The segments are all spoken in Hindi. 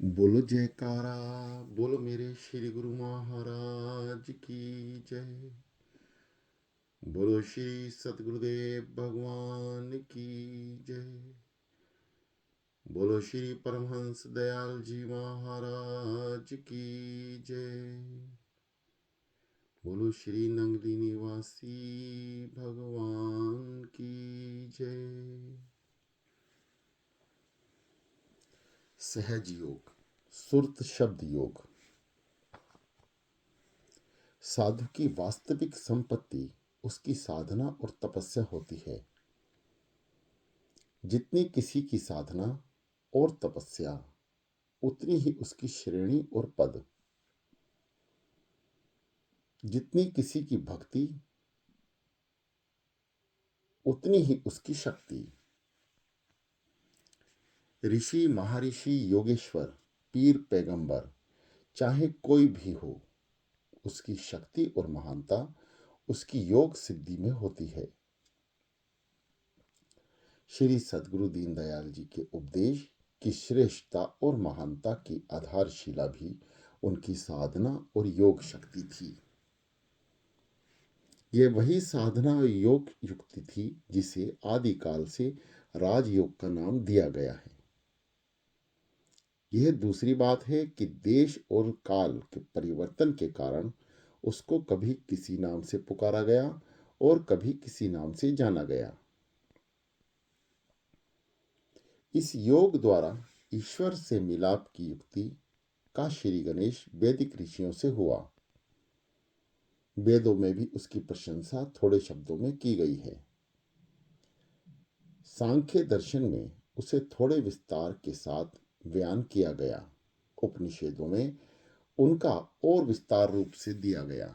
बोलो जयकारा, बोलो मेरे श्री गुरु महाराज की जय। बोलो श्री सतगुरुदेव भगवान की जय। बोलो श्री परमहंस दयाल जी महाराज की जय। बोलो श्री नंगली निवासी भगवान की जय। सहज योग, सुरत शब्द योग। साधु की वास्तविक संपत्ति उसकी साधना और तपस्या होती है। जितनी किसी की साधना और तपस्या, उतनी ही उसकी श्रेणी और पद। जितनी किसी की भक्ति, उतनी ही उसकी शक्ति। ऋषि, महर्षि, योगेश्वर, पीर, पैगंबर, चाहे कोई भी हो, उसकी शक्ति और महानता उसकी योग सिद्धि में होती है। श्री सद्गुरु दीनदयाल जी के उपदेश की श्रेष्ठता और महानता की आधारशिला भी उनकी साधना और योग शक्ति थी। यह वही साधना और योग युक्ति थी जिसे आदिकाल से राजयोग का नाम दिया गया है। यह दूसरी बात है कि देश और काल के परिवर्तन के कारण उसको कभी किसी नाम से पुकारा गया और कभी किसी नाम से जाना गया। इस योग द्वारा ईश्वर से मिलाप की युक्ति का श्री गणेश वैदिक ऋषियों से हुआ। वेदों में भी उसकी प्रशंसा थोड़े शब्दों में की गई है। सांख्य दर्शन में उसे थोड़े विस्तार के साथ बयान किया गया। उपनिषदों में उनका और विस्तार रूप से दिया गया।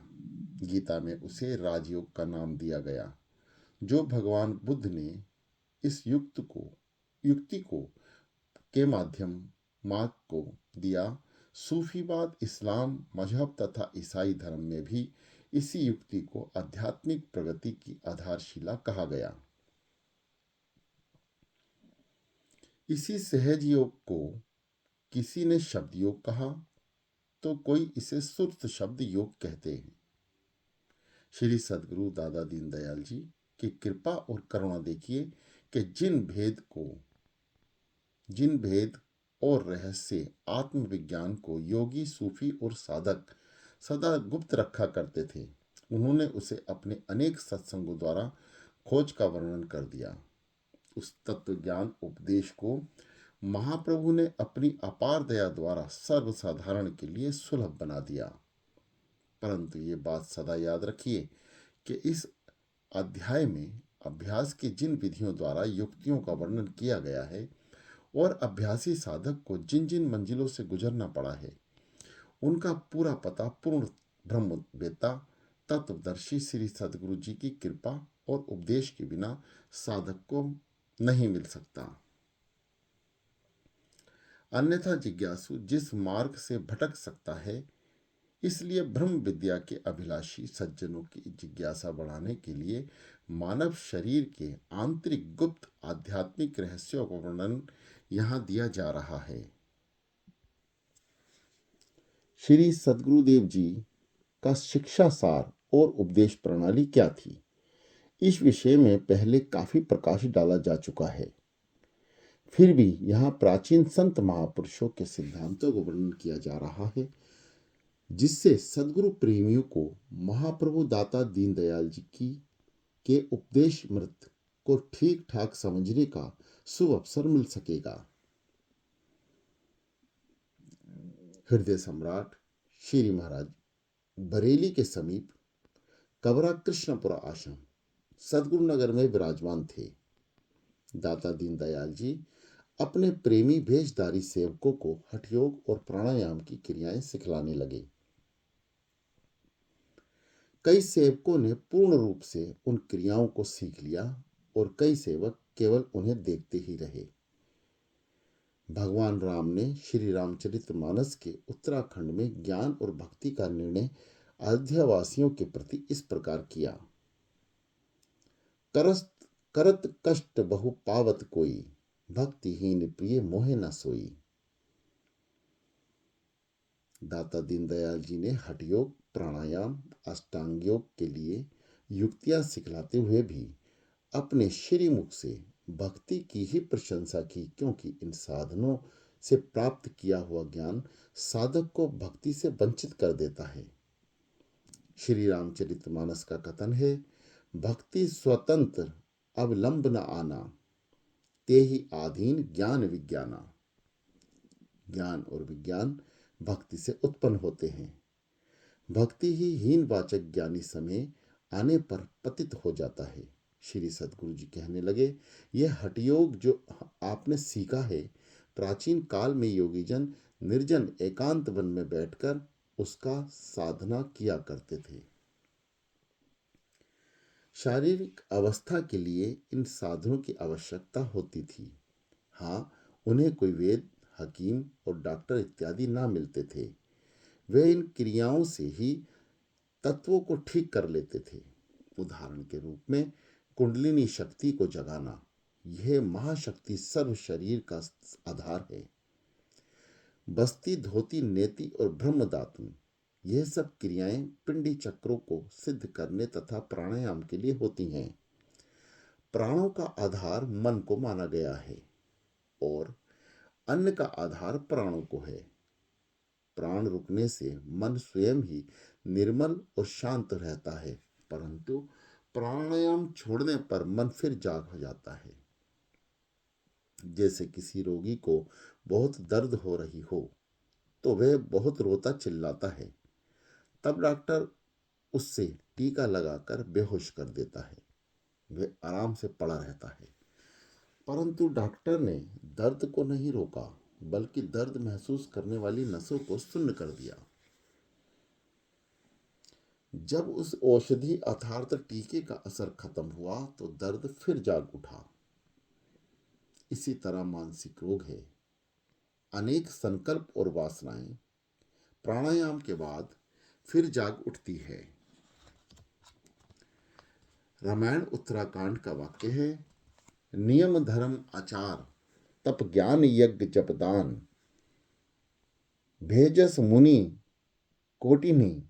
गीता में उसे राजयोग का नाम दिया गया, जो भगवान बुद्ध ने इस युक्ति को के माध्यम मार्ग को दिया। सूफीवाद, इस्लाम मजहब तथा ईसाई धर्म में भी इसी युक्ति को आध्यात्मिक प्रगति की आधारशिला कहा गया। इसी सहज योग को किसी ने शब्द योग कहा तो कोई इसे सुरत शब्द योग कहते हैं। श्री सद्गुरु दादा दीनदयाल जी की कृपा और करुणा देखिए कि जिन भेद और रहस्य आत्मविज्ञान को योगी, सूफी और साधक सदा गुप्त रखा करते थे, उन्होंने उसे अपने अनेक सत्संगों द्वारा खोज का वर्णन कर दिया। उस तत्व ज्ञान उपदेश को महाप्रभु ने अपनी अपार दया द्वारा सर्वसाधारण के लिए सुलभ बना दिया। परंतु ये बात सदा याद रखिए कि इस अध्याय में अभ्यास की जिन विधियों द्वारा युक्तियों का वर्णन किया गया है और अभ्यासी साधक को जिन जिन मंजिलों से गुजरना पड़ा है, उनका पूरा पता पूर्ण ब्रह्मवेत्ता तत्वदर्शी श्री सद्गुरु जी की कृपा और उपदेश के बिना साधक को नहीं मिल सकता। अन्यथा जिज्ञासु जिस मार्ग से भटक सकता है। इसलिए ब्रह्म विद्या के अभिलाषी सज्जनों की जिज्ञासा बढ़ाने के लिए मानव शरीर के आंतरिक गुप्त आध्यात्मिक रहस्यों का वर्णन यहाँ दिया जा रहा है। श्री सद्गुरुदेव जी का शिक्षा सार और उपदेश प्रणाली क्या थी, इस विषय में पहले काफी प्रकाश डाला जा चुका है। फिर भी यहाँ प्राचीन संत महापुरुषों के सिद्धांतों का वर्णन किया जा रहा है, जिससे सद्गुरु प्रेमियों को महाप्रभु दाता दीनदयाल जी की के उपदेश मृत को ठीक ठाक समझने का शुभ अवसर मिल सकेगा। हृदय सम्राट श्री महाराज बरेली के समीप कबरा कृष्णपुरा आश्रम सद्गुरु नगर में विराजमान थे। दाता दीनदयाल जी अपने प्रेमी भेषधारी सेवकों को हठयोग और प्राणायाम की क्रियाएं सिखलाने लगे। कई सेवकों ने पूर्ण रूप से उन क्रियाओं को सीख लिया और कई सेवक केवल उन्हें देखते ही रहे। भगवान राम ने श्री रामचरितमानस के उत्तराखंड में ज्ञान और भक्ति का निर्णय अयोध्यावासियों के प्रति इस प्रकार किया। करत कष्ट बहु पावत कोई, भक्तिहीन प्रिय मोहे न सोई। दाता दीनदयाल जी ने हठ योग, प्राणायाम, अष्टांग योग के लिए युक्तियां सिखलाते हुए भी अपने श्रीमुख से भक्ति की ही प्रशंसा की, क्योंकि इन साधनों से प्राप्त किया हुआ ज्ञान साधक को भक्ति से वंचित कर देता है। श्री रामचरितमानस का कथन है, भक्ति स्वतंत्र अवलंब न आना, ते ही आधीन ज्ञान विज्ञाना। ज्ञान और विज्ञान भक्ति से उत्पन्न होते हैं। भक्ति ही हीन वाचक ज्ञानी समय आने पर पतित हो जाता है। श्री सद्गुरु जी कहने लगे, यह हठयोग जो आपने सीखा है, प्राचीन काल में योगी जन निर्जन एकांत वन में बैठकर उसका साधना किया करते थे। शारीरिक अवस्था के लिए इन साधनों की आवश्यकता होती थी। हाँ, उन्हें कोई वेद, हकीम और डॉक्टर इत्यादि ना मिलते थे। वे इन क्रियाओं से ही तत्वों को ठीक कर लेते थे। उदाहरण के रूप में कुंडलिनी शक्ति को जगाना, यह महाशक्ति सर्व शरीर का आधार है। बस्ती, धोती, नेति और ब्रह्मदातु, यह सब क्रियाएं पिंडी चक्रों को सिद्ध करने तथा प्राणायाम के लिए होती हैं। प्राणों का आधार मन को माना गया है और अन्न का आधार प्राणों को है। प्राण रुकने से मन स्वयं ही निर्मल और शांत रहता है, परंतु प्राणायाम छोड़ने पर मन फिर जाग हो जाता है। जैसे किसी रोगी को बहुत दर्द हो रही हो तो वह बहुत रोता चिल्लाता है, तब डॉक्टर उससे टीका लगाकर बेहोश कर देता है, वह आराम से पड़ा रहता है। परंतु डॉक्टर ने दर्द को नहीं रोका, बल्कि दर्द महसूस करने वाली नसों को सुन्न कर दिया। जब उस औषधि अर्थात टीके का असर खत्म हुआ तो दर्द फिर जाग उठा। इसी तरह मानसिक रोग है। अनेक संकल्प और वासनाएं प्राणायाम के बाद फिर जाग उठती है। रामायण उत्तराकांड का वाक्य है, नियम धर्म आचार तप ज्ञान यज्ञ जपदान, भेजस मुनि कोटिनी,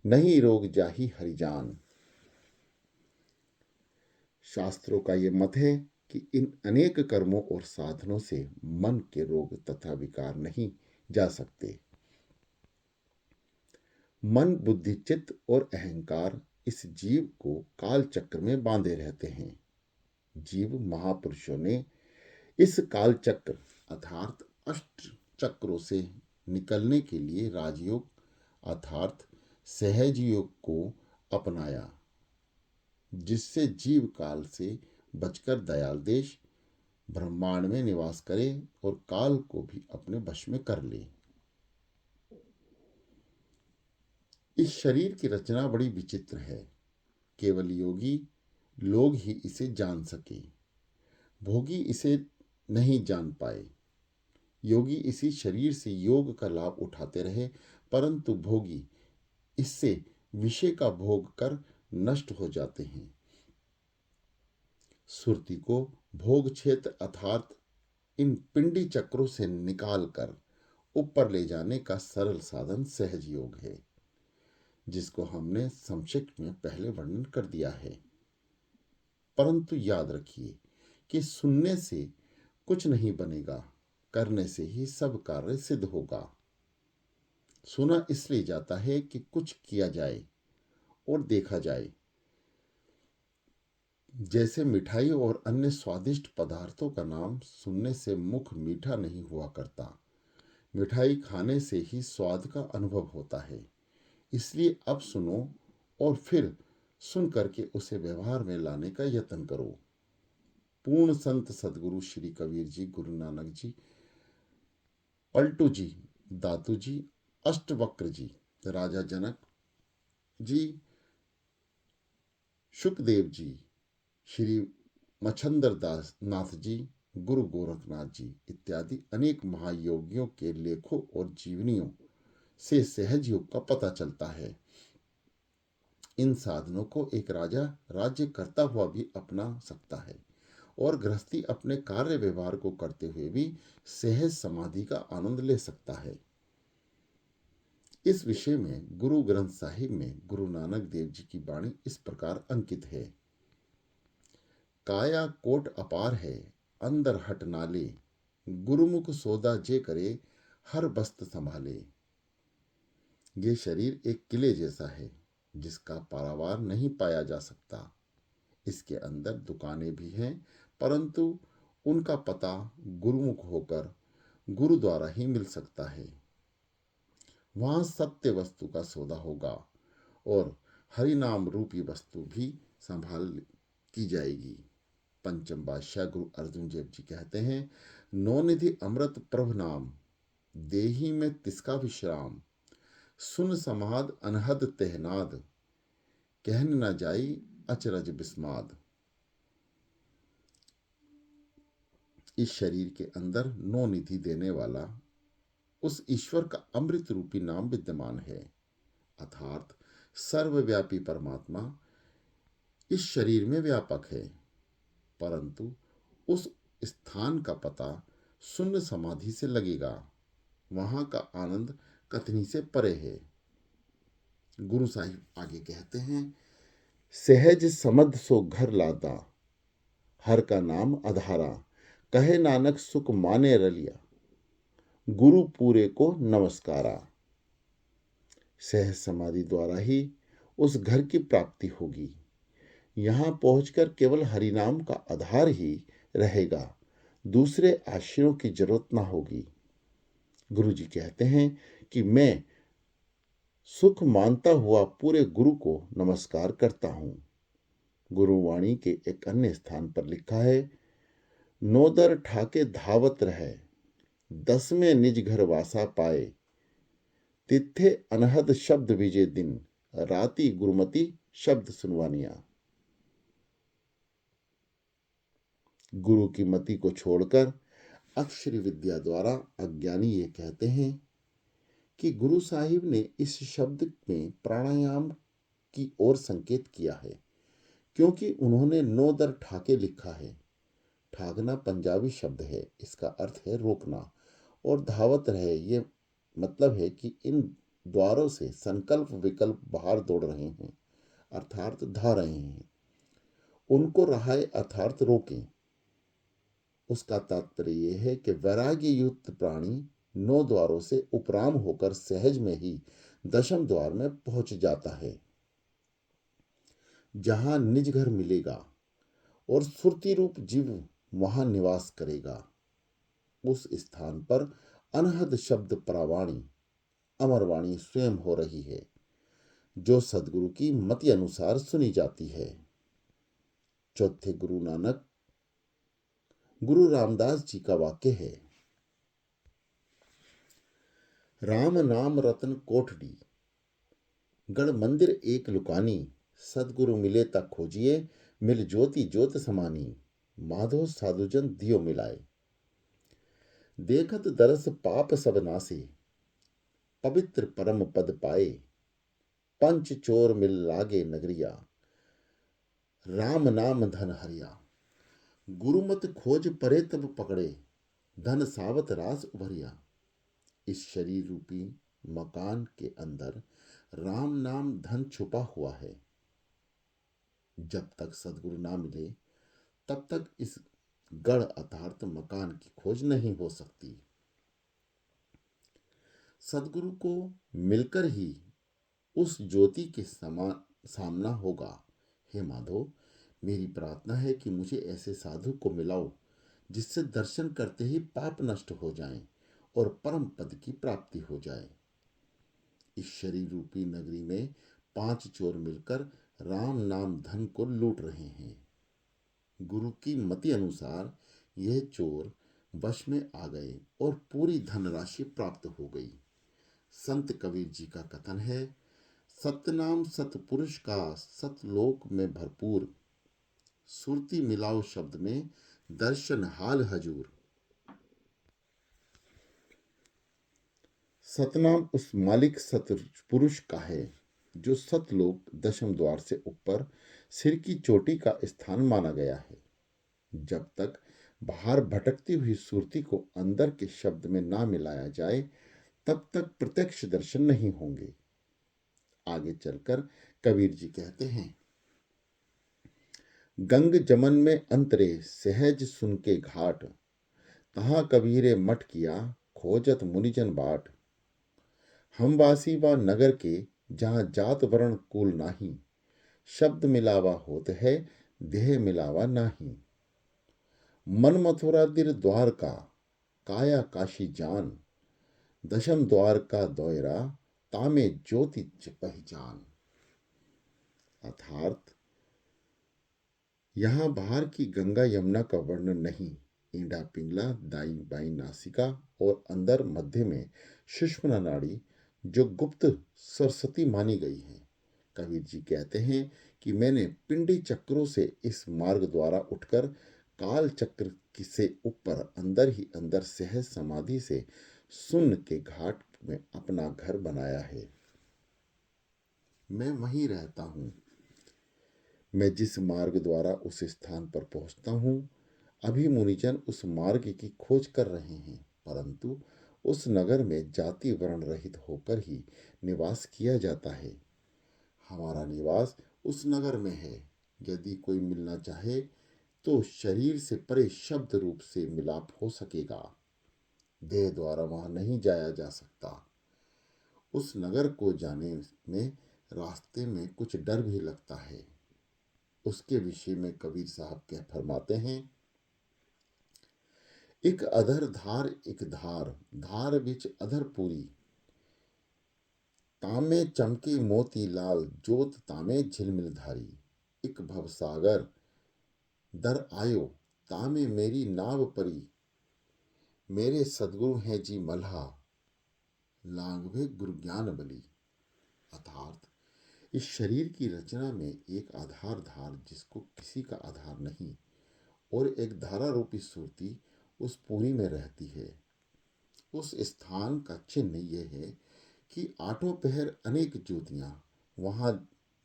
नहीं रोग जाहि हरिजान। शास्त्रों का ये मत है कि इन अनेक कर्मों और साधनों से मन के रोग तथा विकार नहीं जा सकते। मन, बुद्धि, चित्त और अहंकार इस जीव को काल चक्र में बांधे रहते हैं। जीव महापुरुषों ने इस काल चक्र अर्थात अष्ट चक्रों से निकलने के लिए राजयोग अर्थात सहज योग को अपनाया, जिससे जीव काल से बचकर दयाल देश ब्रह्मांड में निवास करे और काल को भी अपने वश में कर ले। इस शरीर की रचना बड़ी विचित्र है। केवल योगी लोग ही इसे जान सके, भोगी इसे नहीं जान पाए। योगी इसी शरीर से योग का लाभ उठाते रहे, परंतु भोगी इससे विषय का भोग कर नष्ट हो जाते हैं। सुरती को भोग क्षेत्र अर्थात इन पिंडी चक्रों से निकालकर ऊपर ले जाने का सरल साधन सहज योग है, जिसको हमने संक्षिप्त में पहले वर्णन कर दिया है। परंतु याद रखिए कि सुनने से कुछ नहीं बनेगा, करने से ही सब कार्य सिद्ध होगा। सुना इसलिए जाता है कि कुछ किया जाए और देखा जाए। जैसे मिठाई और अन्य स्वादिष्ट पदार्थों का नाम सुनने से मुख मीठा नहीं हुआ करता, मिठाई खाने से ही स्वाद का अनुभव होता है। इसलिए अब सुनो और फिर सुन करके उसे व्यवहार में लाने का यत्न करो। पूर्ण संत सदगुरु श्री कबीर जी, गुरु नानक जी, पलटू जी, दातू जी, अष्टवक्र जी, राजा जनक जी, सुखदेव जी, श्री मच्छंदर दास नाथ जी, गुरु गोरखनाथ जी इत्यादि अनेक महायोगियों के लेखों और जीवनियों से सहज योग का पता चलता है। इन साधनों को एक राजा राज्य करता हुआ भी अपना सकता है और गृहस्थी अपने कार्य व्यवहार को करते हुए भी सहज समाधि का आनंद ले सकता है। इस विषय में गुरु ग्रंथ साहिब में गुरु नानक देव जी की वाणी इस प्रकार अंकित है। काया कोट अपार है, अंदर हट नाले, गुरुमुख सोदा जे करे, हर बस्त संभाले। ये शरीर एक किले जैसा है जिसका पारावार नहीं पाया जा सकता। इसके अंदर दुकानें भी हैं, परंतु उनका पता गुरुमुख होकर गुरु द्वारा ही मिल सकता है। वहां सत्य वस्तु का सौदा होगा और हरिनाम रूपी वस्तु भी संभाल की जाएगी। पंचम बादशाह गुरु अर्जुन देव जी कहते हैं, नौनिधि अमृत प्रभ नाम, देही में तिसका विश्राम, सुन समाद अनहद तेहनाद, कहन न जाई अचरज बिस्माद। इस शरीर के अंदर नौ निधि देने वाला उस ईश्वर का अमृत रूपी नाम विद्यमान है, अर्थात सर्वव्यापी परमात्मा इस शरीर में व्यापक है, परंतु उस स्थान का पता शून्य समाधि से लगेगा। वहां का आनंद कथनी से परे है। गुरु साहिब आगे कहते हैं, सहज समद सो घर लादा, हर का नाम अधारा, कहे नानक सुख माने रलिया, गुरु पूरे को नमस्कारा। सहज समाधि द्वारा ही उस घर की प्राप्ति होगी। यहां पहुंचकर केवल हरिनाम का आधार ही रहेगा, दूसरे आश्रयों की जरूरत ना होगी। गुरु जी कहते हैं कि मैं सुख मानता हुआ पूरे गुरु को नमस्कार करता हूं। गुरुवाणी के एक अन्य स्थान पर लिखा है, नोदर ठाके धावत रहे, दसवें निज घर वासा पाए, तिथे अनहद शब्द विजय दिन, राती गुरुमति शब्द सुनवानिया। गुरु की मति को छोड़कर अक्षर विद्या द्वारा अज्ञानी ये कहते हैं कि गुरु साहिब ने इस शब्द में प्राणायाम की ओर संकेत किया है, क्योंकि उन्होंने नौ दर ठाके लिखा है। ठाकना पंजाबी शब्द है, इसका अर्थ है रोकना, और धावत रहे ये मतलब है कि इन द्वारों से संकल्प विकल्प बाहर दौड़ रहे हैं, अर्थात धा रहे हैं। उनको रहाए अर्थात रोकें। उसका तात्पर्य यह है कि वैराग्य युक्त प्राणी नौ द्वारों से उपराम होकर सहज में ही दशम द्वार में पहुंच जाता है, जहां निज घर मिलेगा और सुरति रूप जीव वहां निवास करेगा। उस स्थान पर अनहद शब्द प्रावाणी अमरवाणी स्वयं हो रही है, जो सदगुरु की मति अनुसार सुनी जाती है। चौथे गुरु नानक गुरु रामदास जी का वाक्य है, राम नाम रतन कोठड़ी, गढ़ मंदिर एक लुकानी, सदगुरु मिले तक खोजिए, मिल ज्योति ज्योत समानी, माधो साधुजन दियो मिलाए। देखत दरस पाप सब नासे, पवित्र परम पद पाए, पंच चोर मिल लागे नगरिया, राम नाम धन हरिया। गुरुमत खोज परे तब पकड़े, धन सावत रास उभरिया। इस शरीर रूपी मकान के अंदर राम नाम धन छुपा हुआ है। जब तक सदगुरु ना मिले तब तक इस गढ़ अर्थात मकान की खोज नहीं हो सकती। सदगुरु को मिलकर ही उस ज्योति के सामना होगा। हे माधो, मेरी प्रार्थना है कि मुझे ऐसे साधु को मिलाओ जिससे दर्शन करते ही पाप नष्ट हो जाएं और परम पद की प्राप्ति हो जाए। इस शरीर रूपी नगरी में 5 चोर मिलकर राम नाम धन को लूट रहे हैं। गुरु की मति अनुसार यह चोर वश में आ गए और पूरी धनराशि प्राप्त हो गई। संत कबीर जी का कथन है, सतनाम सतपुरुष का सतलोक में भरपूर, सुरती मिलाओ शब्द में दर्शन हाल हजूर। सतनाम उस मालिक सतपुरुष का है जो सतलोक दशम द्वार से ऊपर सिर की चोटी का स्थान माना गया है। जब तक बाहर भटकती हुई सुरती को अंदर के शब्द में ना मिलाया जाए, तब तक प्रत्यक्ष दर्शन नहीं होंगे। आगे चलकर कबीर जी कहते हैं, गंग जमन में अंतरे सहज सुन के घाट, तहां कबीरे मठ किया खोजत मुनिजन बाट। हम वासी व नगर के जहाँ जात वर्ण कुल नाही, शब्द मिलावा होत है देह मिलावा नाही। मन मथुरा दिर द्वार का काया काशी जान, दशम द्वार का दोयरा तामे ज्योति पहचान। अर्थात यहाँ बाहर की गंगा यमुना का वर्णन नहीं, ईंडा पिंगला दाई बाई नासिका और अंदर मध्य में सुषुम्ना नाड़ी जो गुप्त सरस्वती मानी गई है। कबीर जी कहते हैं कि मैंने पिंडी चक्रों से इस मार्ग द्वारा उठकर काल चक्र से ऊपर अंदर ही अंदर सहज समाधि से शून्य के घाट में अपना घर बनाया है। मैं वहीं रहता हूँ। मैं जिस मार्ग द्वारा उस स्थान पर पहुंचता हूँ, अभी मुनिजन उस मार्ग की खोज कर रहे हैं, परंतु उस नगर में जाति वर्ण रहित होकर ही निवास किया जाता है। हमारा निवास उस नगर में है। यदि कोई मिलना चाहे तो शरीर से परे शब्द रूप से मिलाप हो सकेगा, देह द्वारा वहां नहीं जाया जा सकता। उस नगर को जाने में रास्ते में कुछ डर भी लगता है। उसके विषय में कबीर साहब क्या फरमाते हैं, एक अधर धार एक धार, धार विच अधर पूरी, तामे चमके मोती लाल जोत तामे झिलमिल धारी। एक भवसागर दर आयो तामे मेरी नाव परी, मेरे सदगुरु हैं जी मल्हा लांघवे गुरु ज्ञान बली। अर्थात इस शरीर की रचना में एक आधार धार जिसको किसी का आधार नहीं और एक धारा रूपी सुरती उस पूरी में रहती है। उस स्थान का चिन्ह यह है कि आठों पहर अनेक ज्योतियां वहां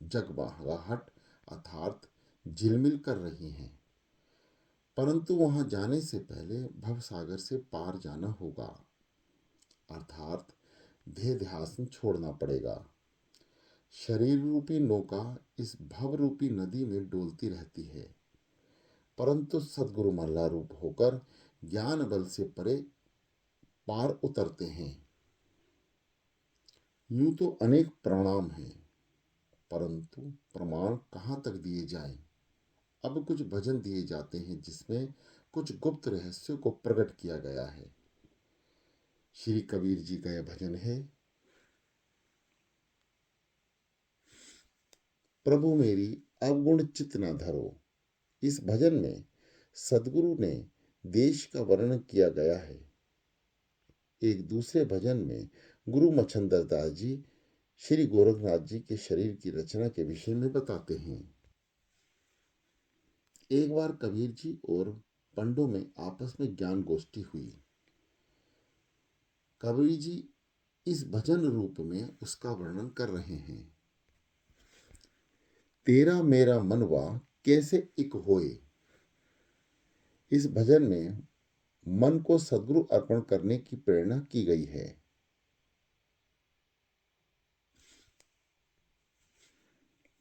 जगमगाहट अर्थात झिलमिल कर रही हैं, परंतु वहां जाने से पहले भवसागर से पार जाना होगा, अर्थात देह ध्यान छोड़ना पड़ेगा। शरीर रूपी नौका इस भव रूपी नदी में डोलती रहती है, परंतु सदगुरु मल्ला रूप होकर ज्ञान बल से परे पार उतरते हैं। यूं तो अनेक प्रणाम हैं, परंतु प्रमाण कहाँ तक दिए जाएं। अब कुछ भजन दिए जाते हैं जिसमें कुछ गुप्त रहस्यों को प्रकट किया गया है। श्री कबीर जी का यह भजन है, प्रभु मेरी अवगुण चित न धरो। इस भजन में सदगुरु ने देश का वर्णन किया गया है। एक दूसरे भजन में गुरु मच्छंदर दास जी श्री गोरखनाथ जी के शरीर की रचना के विषय में बताते हैं। एक बार कबीर जी और पंडों में आपस में ज्ञान गोष्ठी हुई। कबीर जी इस भजन रूप में उसका वर्णन कर रहे हैं। तेरा मेरा मनवा कैसे एक होए। इस भजन में मन को सदगुरु अर्पण करने की प्रेरणा की गई है।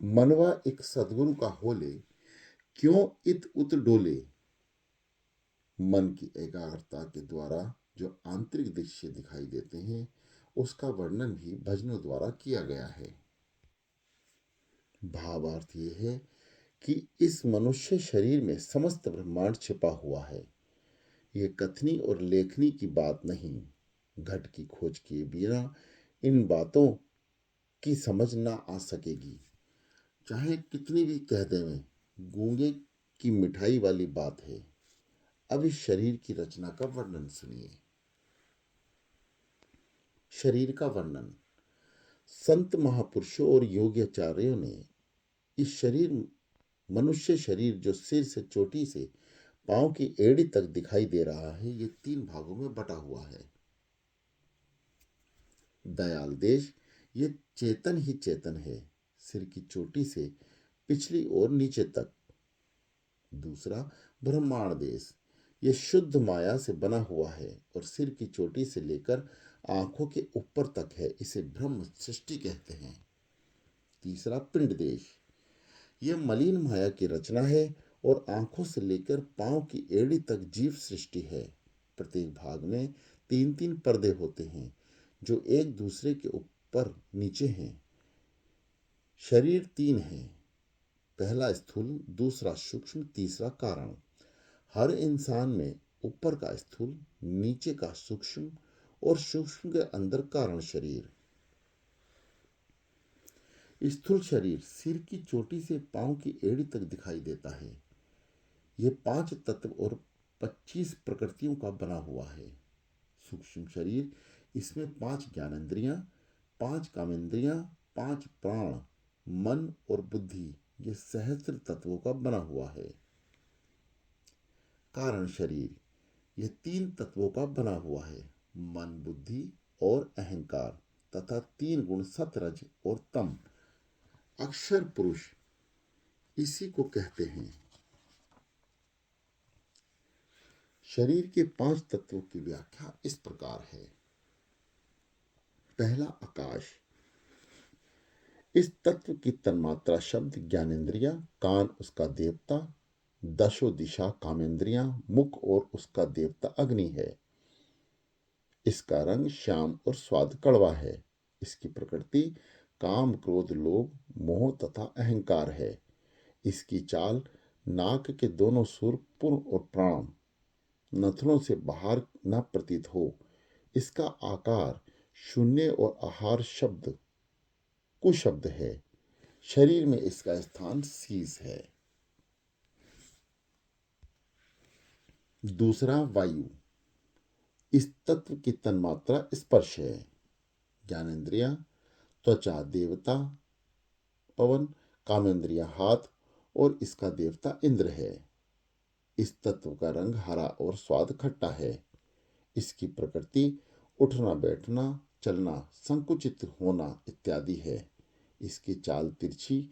मनवा एक सदगुरु का होले, क्यों इत उत डोले। मन की एकाग्रता के द्वारा जो आंतरिक दृश्य दिखाई देते हैं, उसका वर्णन भी भजनों द्वारा किया गया है। भावार्थ ये है कि इस मनुष्य शरीर में समस्त ब्रह्मांड छिपा हुआ है। ये कथनी और लेखनी की बात नहीं। घट की खोज किए बिना इन बातों की समझ ना आ सकेगी, चाहे कितनी भी कह दें। गूंगे की मिठाई वाली बात है। अब इस शरीर की रचना का वर्णन सुनिए। शरीर का वर्णन, संत महापुरुषों और योग्याचार्यों ने इस शरीर मनुष्य शरीर जो सिर से चोटी से पांव की एड़ी तक दिखाई दे रहा है, ये 3 भागों में बटा हुआ है। दयाल देश ये चेतन ही चेतन है, सिर की चोटी से पिछली ओर नीचे तक। दूसरा ब्रह्मांड देश ये शुद्ध माया से बना हुआ है और सिर की चोटी से लेकर आंखों के ऊपर तक है, इसे ब्रह्म सृष्टि कहते हैं। तीसरा, पिंड देश। यह मलिन माया की रचना है और आंखों से लेकर पांव की एड़ी तक जीव सृष्टि है। प्रत्येक भाग में तीन तीन पर्दे होते हैं जो एक दूसरे के ऊपर नीचे हैं। शरीर तीन है, पहला स्थूल, दूसरा सूक्ष्म, तीसरा कारण। हर इंसान में ऊपर का स्थूल, नीचे का सूक्ष्म और सूक्ष्म के अंदर कारण शरीर। स्थूल शरीर सिर की चोटी से पांव की एड़ी तक दिखाई देता है। यह 5 तत्व और 25 प्रकृतियों का बना हुआ है। सूक्ष्म शरीर, इसमें 5 ज्ञानेंद्रियां, 5 कामेंद्रियां, 5 प्राण, मन और बुद्धि, ये सहस्त्र तत्वों का बना हुआ है। कारण शरीर, यह 3 तत्वों का बना हुआ है, मन, बुद्धि और अहंकार, तथा 3 गुण सत, रज और तम। अक्षर पुरुष इसी को कहते हैं। शरीर के 5 तत्वों की व्याख्या इस प्रकार है। पहला, आकाश। इस तत्व की तन्मात्रा शब्द ज्ञानेंद्रिया, कान उसका देवता, दशो दिशा कामेंद्रियां, मुख और उसका देवता अग्नि है। इसका रंग श्याम और स्वाद कड़वा है। इसकी प्रकृति काम, क्रोध, लोभ, मोह तथा अहंकार है। इसकी चाल नाक के दोनों सुर, पुर और प्राण, नथनों से बाहर न प्रतीत हो। इसका आकार शून्य और आहार शब्द कुशब्द है। शरीर में इसका स्थान शीश है। दूसरा, वायु। इस तत्व की तन्मात्रा स्पर्श है। ज्ञानेंद्रिया, त्वचा देवता पवन, कामेंद्रिया हाथ और इसका देवता इंद्र है। इस तत्व का रंग हरा और स्वाद खट्टा है। इसकी प्रकृति उठना, बैठना, चलना, संकुचित होना इत्यादि है। इसकी चाल तिरछी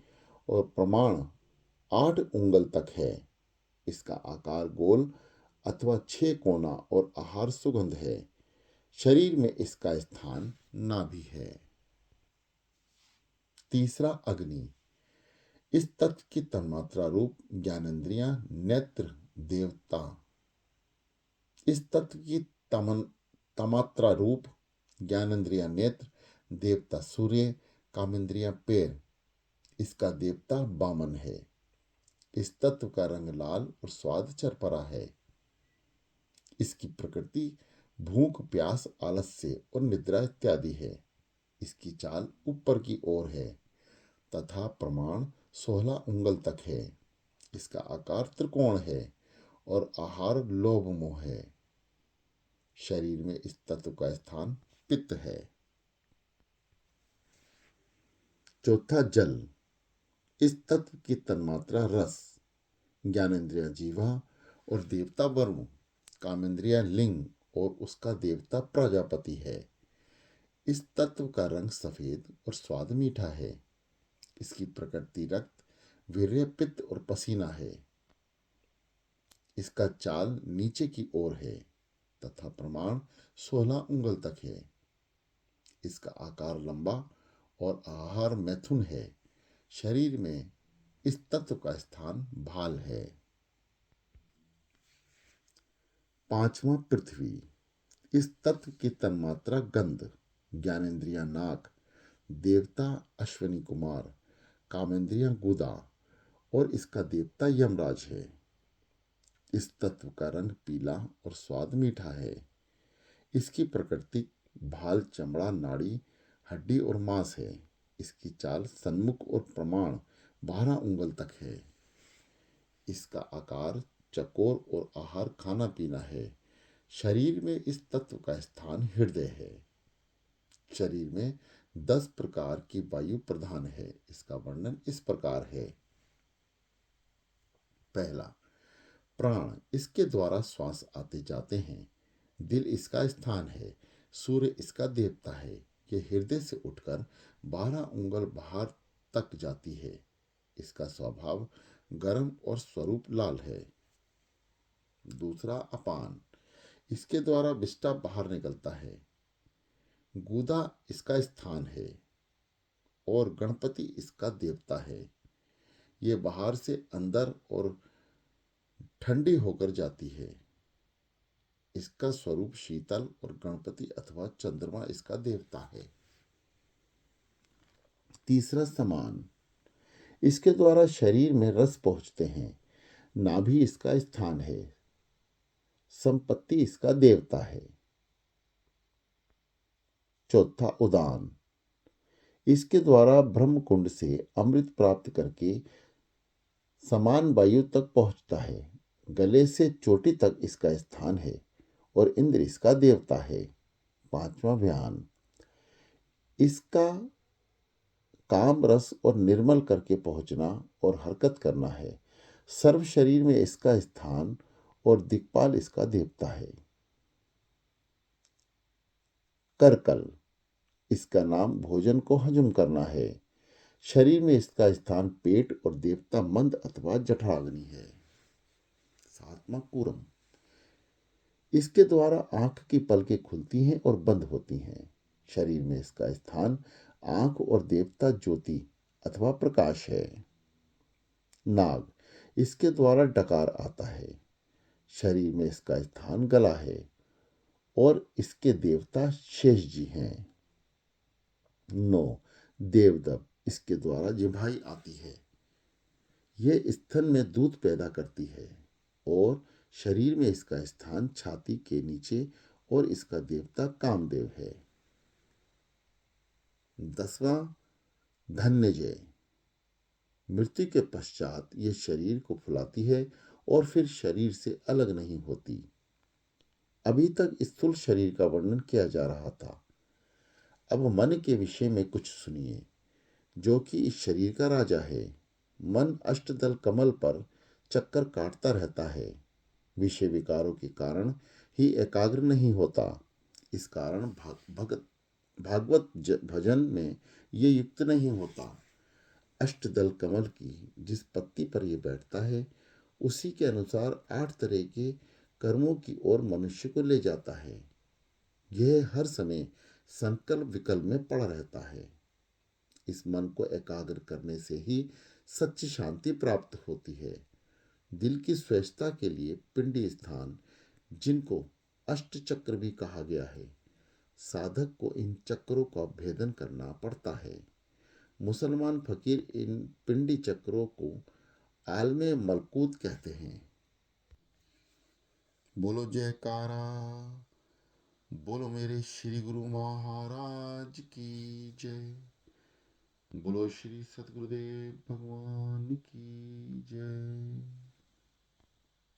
और प्रमाण 8 उंगल तक है। इसका आकार गोल अथवा 6 कोना और आहार सुगंध है। शरीर में इसका स्थान नाभि है। तीसरा, अग्नि। इस तत्व की तन्मात्रा रूप ज्ञानेंद्रियां, नेत्र देवता। इस तत्व की तमात्रा रूप ज्ञानेंद्रिया नेत्र, देवता सूर्य, कामेंद्रिया पैर, इसका देवता बामन है। इस तत्व का रंग लाल और स्वाद चरपरा है। इसकी प्रकृति भूख, प्यास, आलस्य और निद्रा इत्यादि है। इसकी चाल ऊपर की ओर है तथा प्रमाण 16 उंगल तक है। इसका आकार त्रिकोण है और आहार लोभ मोह है। शरीर में इस तत्व का स्थान पित्त है। चौथा, जल। इस तत्व की तन्मात्रा रस। ज्ञानेंद्रिया जीवा और देवता वरुण, कामेंद्रिया लिंग और उसका देवता प्रजापति है। इस तत्व का रंग सफेद और स्वाद मीठा है। इसकी प्रकृति रक्त, वीर्य, पित्त और पसीना है। इसका चाल नीचे की ओर है तथा प्रमाण 16 उंगल तक है। इसका आकार लंबा और आहार मैथुन है। शरीर में इस तत्व का स्थान भाल है। पांचवा, पृथ्वी। इस तत्व की तन्मात्रा गंध। ज्ञानेंद्रिया नाक, देवता अश्विनी कुमार, कामेंद्रिया गुदा और इसका देवता यमराज है। इस तत्व का रंग पीला और स्वाद मीठा है। इसकी प्रकृति भाल, चमड़ा, नाड़ी, हड्डी और मांस है। इसकी चाल सन्मुख और प्रमाण 12 उंगल तक है। इसका आकार चकोर और आहार खाना पीना है। शरीर में इस तत्व का स्थान हृदय है। शरीर में 10 प्रकार की वायु प्रधान है। इसका वर्णन इस प्रकार है। पहला, प्राण। इसके द्वारा श्वास आते जाते हैं। दिल इसका स्थान है। सूर्य इसका देवता है। यह हृदय से उठकर 12 उंगल बाहर तक जाती है। इसका स्वभाव गर्म और स्वरूप लाल है। दूसरा, अपान। इसके द्वारा विष्ठा बाहर निकलता है। गुदा इसका स्थान है और गणपति इसका देवता है। ये बाहर से अंदर और ठंडी होकर जाती है। इसका स्वरूप शीतल और गणपति अथवा चंद्रमा इसका देवता है। तीसरा, समान। इसके द्वारा शरीर में रस पहुंचते हैं। नाभि इसका स्थान है। संपत्ति इसका देवता है। चौथा, उदान। इसके द्वारा ब्रह्म कुंड से अमृत प्राप्त करके समान वायु तक पहुंचता है। गले से चोटी तक इसका स्थान है और इंद्र इसका देवता है। पांचवा, व्यान। इसका काम रस और निर्मल करके पहुंचना और हरकत करना है। सर्व शरीर में इसका स्थान और दिक्पाल इसका देवता है। करकल। इसका नाम भोजन को हजम करना है। शरीर में इसका स्थान पेट और देवता मंद अथवा जठराग्नि है। सातवां, कुरम। इसके द्वारा आंख की पलकें खुलती हैं और बंद होती हैं। शरीर में इसका स्थान आंख और देवता ज्योति अथवा प्रकाश है। नाग। इसके द्वारा डकार आता है। शरीर में इसका स्थान गला है और इसके देवता शेष जी हैं। 9, देवदत्त। इसके द्वारा जिभाई आती है। यह स्तन में दूध पैदा करती है और शरीर में इसका स्थान छाती के नीचे और इसका देवता कामदेव है। 10वां, धन्यजय। मृत्यु के पश्चात यह शरीर को फुलाती है और फिर शरीर से अलग नहीं होती। अभी तक स्थूल शरीर का वर्णन किया जा रहा था। अब मन के विषय में कुछ सुनिए, जो कि इस शरीर का राजा है। मन अष्टदल कमल पर चक्कर काटता रहता है। विषय विकारों के कारण ही एकाग्र नहीं होता। इस कारण भागवत भजन में ये युक्त नहीं होता। अष्टदल कमल की जिस पत्ती पर यह बैठता है, उसी के अनुसार 8 तरह के कर्मों की ओर मनुष्य को ले जाता है। यह हर समय संकल्प विकल्प में पड़ा रहता है। इस मन को एकाग्र करने से ही सच्ची शांति प्राप्त होती है। दिल की स्वस्थता के लिए पिंडी स्थान, जिनको अष्ट चक्र भी कहा गया है, साधक को इन चक्रों का भेदन करना पड़ता है। मुसलमान फकीर इन पिंडी चक्रों को आलमे मलकूत कहते हैं। बोलो जयकारा, बोलो मेरे श्री गुरु महाराज की जय। बोलो श्री सतगुरुदेव भगवान की जय।